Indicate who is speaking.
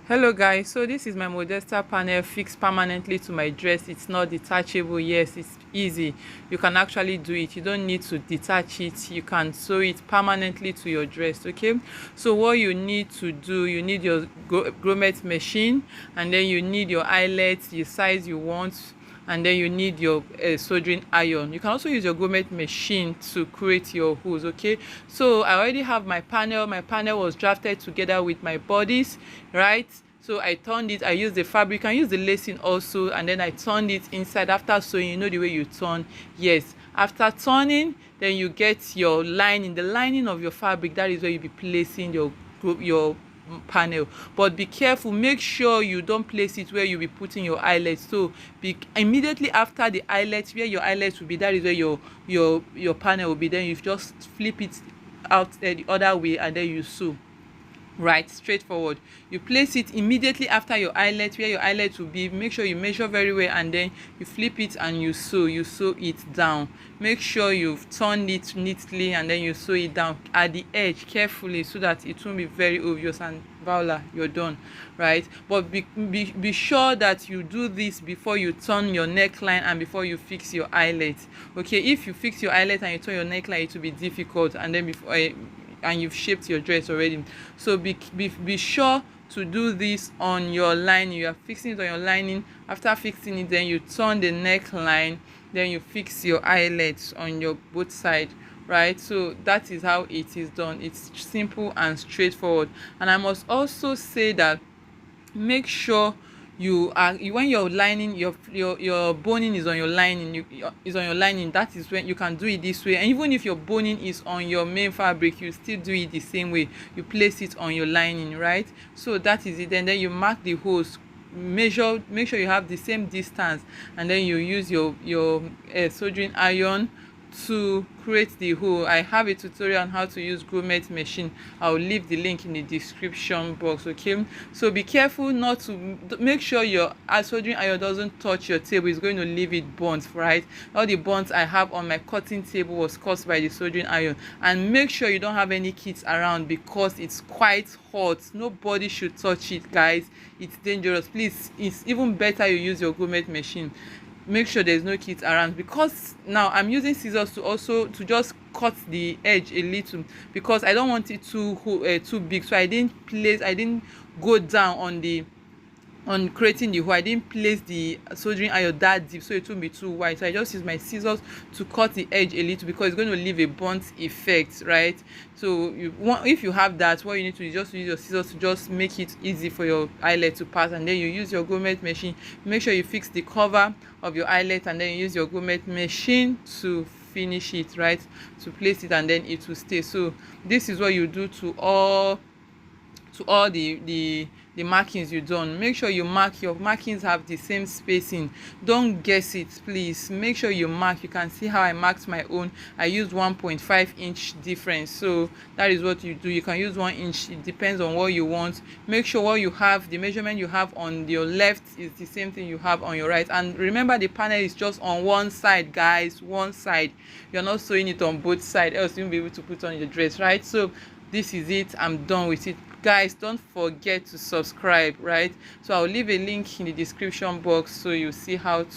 Speaker 1: Hello guys, so this is my Modesta panel fixed permanently to my dress. It's not detachable. Yes, it's easy. You can actually do it. You don't need to detach it. You can sew it permanently to your dress. Okay, so what you need to do, you need your grommet machine, and then you need your eyelets, the size you want, and then you need your soldering iron. You can also use your grommet machine to create your hose. Okay, so I already have my panel was drafted together with my bodies, right? So I turned it, I used the fabric, you can use the lacing also, and then I turned it inside. After sewing, you know the way you turn. Yes, after turning, then you get your lining, the lining of your fabric. That is where you be placing your panel. But be careful, make sure you don't place it where you be putting your eyelet. So immediately after the eyelet, where your eyelet will be, that is where your panel will be. Then you just flip it out the other way, and then you sew. Right, straightforward. You place it immediately after your eyelet, where your eyelet will be. Make sure you measure very well, and then you flip it and you sew it down. Make sure you've turned it neatly, and then you sew it down at the edge carefully, so that it won't be very obvious, and voila, you're done. Right, but be sure that you do this before you turn your neckline and before you fix your eyelet. Okay, if you fix your eyelet and you turn your neckline, it will be difficult, and then before and you've shaped your dress already. So be sure to do this on your lining. You are fixing it on your lining. After fixing it, then you turn the neckline, then you fix your eyelets on your both side. Right, so that is how it is done. It's simple and straightforward. And I must also say that make sure when you're lining, your boning is on your lining, is on your lining. That is when you can do it this way. And even if your boning is on your main fabric, you still do it the same way. You place it on your lining, right? So that is it. And then you mark the holes, make sure you have the same distance, and then you use your soldering iron to create the hole. I have a tutorial on how to use grommet machine. I'll leave the link in the description box. Okay, so be careful not to make sure your soldering iron doesn't touch your table. It's going to leave it burnt. Right, all the burns I have on my cutting table was caused by the soldering iron. And make sure you don't have any kids around, because it's quite hot. Nobody should touch it, guys. It's dangerous. Please, it's even better you use your grommet machine. Make sure there's no kids around, because now I'm using scissors to just cut the edge a little, because I don't want it too big. So I didn't go down on creating the hole. I didn't place the soldering iron that deep, so it won't be too wide. So I just use my scissors to cut the edge a little, because it's going to leave a burnt effect, right? So if you have that, what you need to do is just use your scissors to just make it easy for your eyelet to pass. And then you use your grommet machine. Make sure you fix the cover of your eyelet, and then you use your grommet machine to finish it, right, to place it, and then it will stay. So this is what you do to all the markings you done. Make sure you mark your markings have the same spacing. Don't guess it, please. Make sure you mark. You can see how I marked my own. I used 1.5 inch difference. So that is what you do. You can use 1 inch. It depends on what you want. Make sure what you have, the measurement you have on your left, is the same thing you have on your right. And remember, the panel is just on one side, guys. One side. You're not sewing it on both sides, else you won't be able to put on your dress, right? So this is it. I'm done with it. Guys, don't forget to subscribe, right? So I'll leave a link in the description box, so you see how to